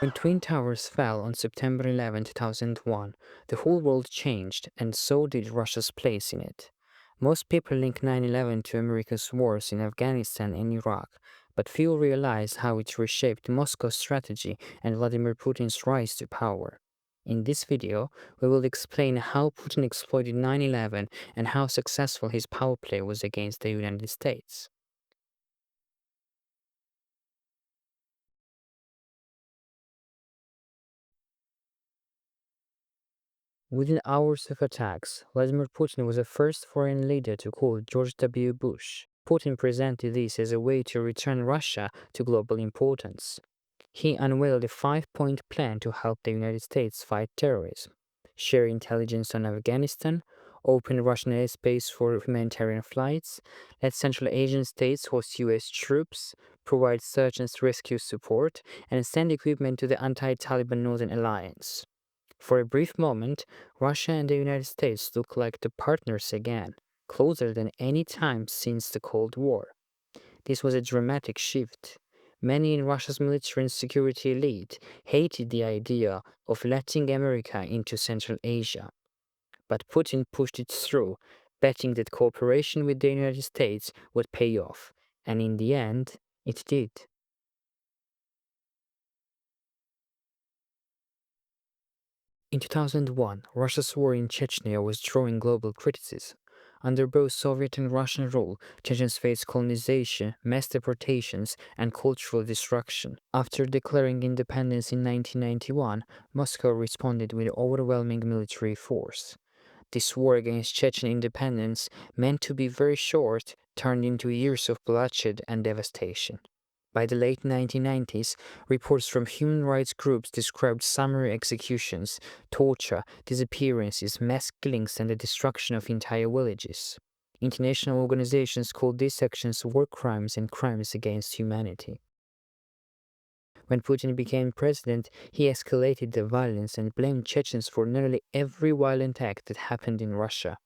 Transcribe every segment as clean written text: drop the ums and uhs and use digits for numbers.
When Twin Towers fell on September 11, 2001, the whole world changed, and so did Russia's place in it. Most people link 9/11 to America's wars in Afghanistan and Iraq, but few realize how it reshaped Moscow's strategy and Vladimir Putin's rise to power. In this video, we will explain how Putin exploited 9/11 and how successful his power play was against the United States. Within hours of attacks, Vladimir Putin was the first foreign leader to call George W. Bush. Putin presented this as a way to return Russia to global importance. He unveiled a five-point plan to help the United States fight terrorism: share intelligence on Afghanistan, open Russian airspace for humanitarian flights, let Central Asian states host US troops, provide search and rescue support, and send equipment to the anti-Taliban Northern Alliance. For a brief moment, Russia and the United States looked like the partners again, closer than any time since the Cold War. This was a dramatic shift. Many in Russia's military and security elite hated the idea of letting America into Central Asia. But Putin pushed it through, betting that cooperation with the United States would pay off. And in the end, it did. In 2001, Russia's war in Chechnya was drawing global criticism. Under both Soviet and Russian rule, Chechens faced colonization, mass deportations, and cultural destruction. After declaring independence in 1991, Moscow responded with overwhelming military force. This war against Chechen independence, meant to be very short, turned into years of bloodshed and devastation. By the late 1990s, reports from human rights groups described summary executions, torture, disappearances, mass killings, and the destruction of entire villages. International organizations called these actions war crimes and crimes against humanity. When Putin became president, he escalated the violence and blamed Chechens for nearly every violent act that happened in Russia.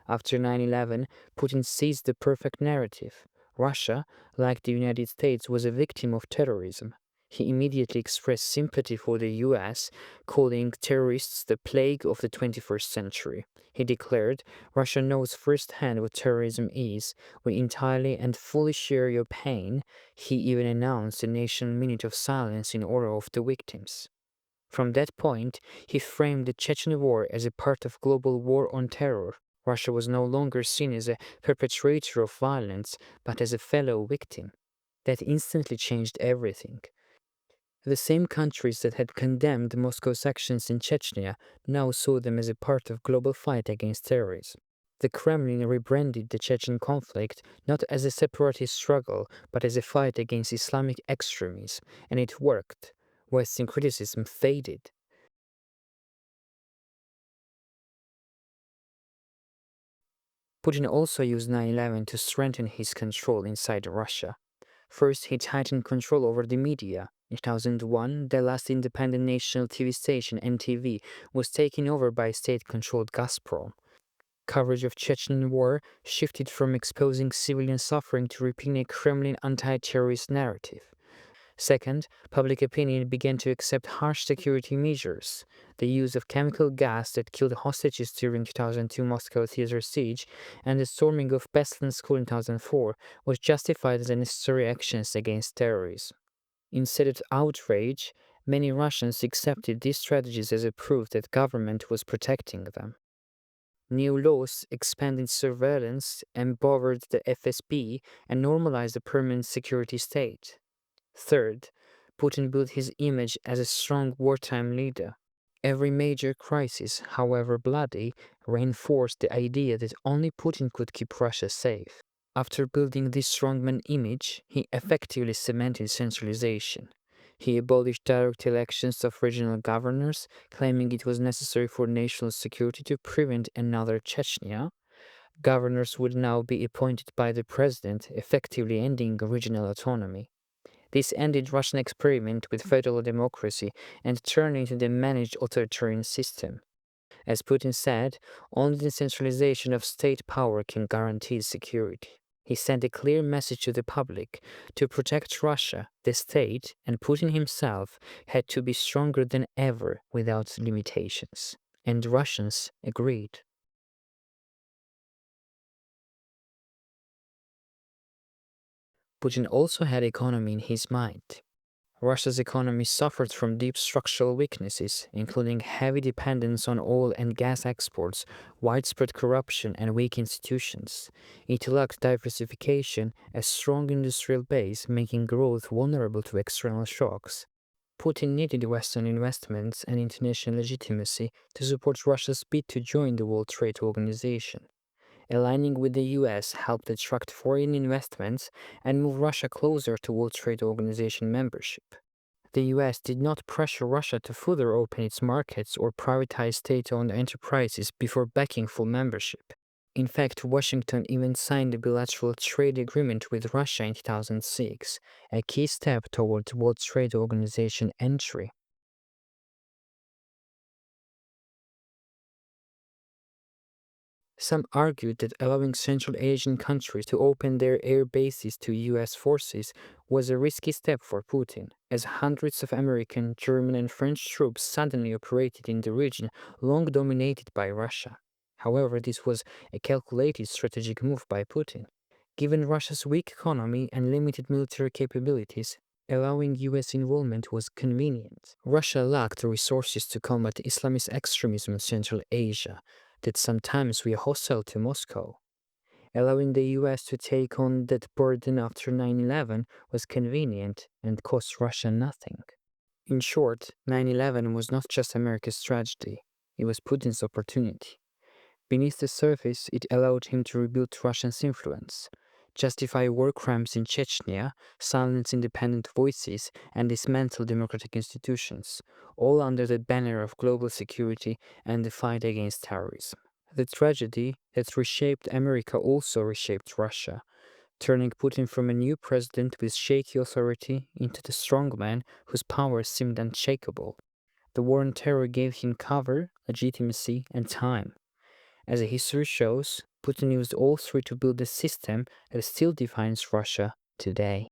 After 9/11, Putin seized the perfect narrative. Russia, like the United States, was a victim of terrorism. He immediately expressed sympathy for the US, calling terrorists the plague of the 21st century. He declared, "Russia knows firsthand what terrorism is. We entirely and fully share your pain." He even announced a national minute of silence in honor of the victims. From that point, he framed the Chechen War as a part of global war on terror. Russia was no longer seen as a perpetrator of violence, but as a fellow victim. That instantly changed everything. The same countries that had condemned Moscow's actions in Chechnya now saw them as a part of global fight against terrorism. The Kremlin rebranded the Chechen conflict not as a separatist struggle, but as a fight against Islamic extremism, and it worked. Western criticism faded. Putin also used 9/11 to strengthen his control inside Russia. First, he tightened control over the media. In 2001, the last independent national TV station, NTV, was taken over by state-controlled Gazprom. Coverage of Chechen war shifted from exposing civilian suffering to repeating a Kremlin anti-terrorist narrative. Second, public opinion began to accept harsh security measures. The use of chemical gas that killed hostages during 2002 Moscow theater siege and the storming of Beslan school in 2004 was justified as necessary actions against terrorism. Instead of outrage, many Russians accepted these strategies as a proof that government was protecting them. New laws expanded surveillance, empowered the FSB, and normalized the permanent security state. Third, Putin built his image as a strong wartime leader. Every major crisis, however bloody, reinforced the idea that only Putin could keep Russia safe. After building this strongman image, he effectively cemented centralization. He abolished direct elections of regional governors, claiming it was necessary for national security to prevent another Chechnya. Governors would now be appointed by the president, effectively ending regional autonomy. This ended Russian experiment with federal democracy and turned into the managed authoritarian system. As Putin said, only the centralization of state power can guarantee security. He sent a clear message to the public: to protect Russia, the state and Putin himself had to be stronger than ever without limitations. And Russians agreed. Putin also had economy in his mind. Russia's economy suffered from deep structural weaknesses, including heavy dependence on oil and gas exports, widespread corruption, and weak institutions. It lacked diversification, a strong industrial base, making growth vulnerable to external shocks. Putin needed Western investments and international legitimacy to support Russia's bid to join the World Trade Organization. Aligning with the US helped attract foreign investments and move Russia closer to World Trade Organization membership. The US did not pressure Russia to further open its markets or privatize state-owned enterprises before backing full membership. In fact, Washington even signed a bilateral trade agreement with Russia in 2006, a key step toward World Trade Organization entry. Some argued that allowing Central Asian countries to open their air bases to US forces was a risky step for Putin, as hundreds of American, German, and French troops suddenly operated in the region long dominated by Russia. However, this was a calculated strategic move by Putin. Given Russia's weak economy and limited military capabilities, allowing US involvement was convenient. Russia lacked the resources to combat Islamist extremism in Central Asia that sometimes were hostile to Moscow. Allowing the US to take on that burden after 9/11 was convenient and cost Russia nothing. In short, 9/11 was not just America's tragedy, it was Putin's opportunity. Beneath the surface, it allowed him to rebuild Russia's influence, justify war crimes in Chechnya, silence independent voices, and dismantle democratic institutions, all under the banner of global security and the fight against terrorism. The tragedy that reshaped America also reshaped Russia, turning Putin from a new president with shaky authority into the strongman whose power seemed unshakable. The war on terror gave him cover, legitimacy, and time. As history shows, Putin used all three to build a system that still defines Russia today.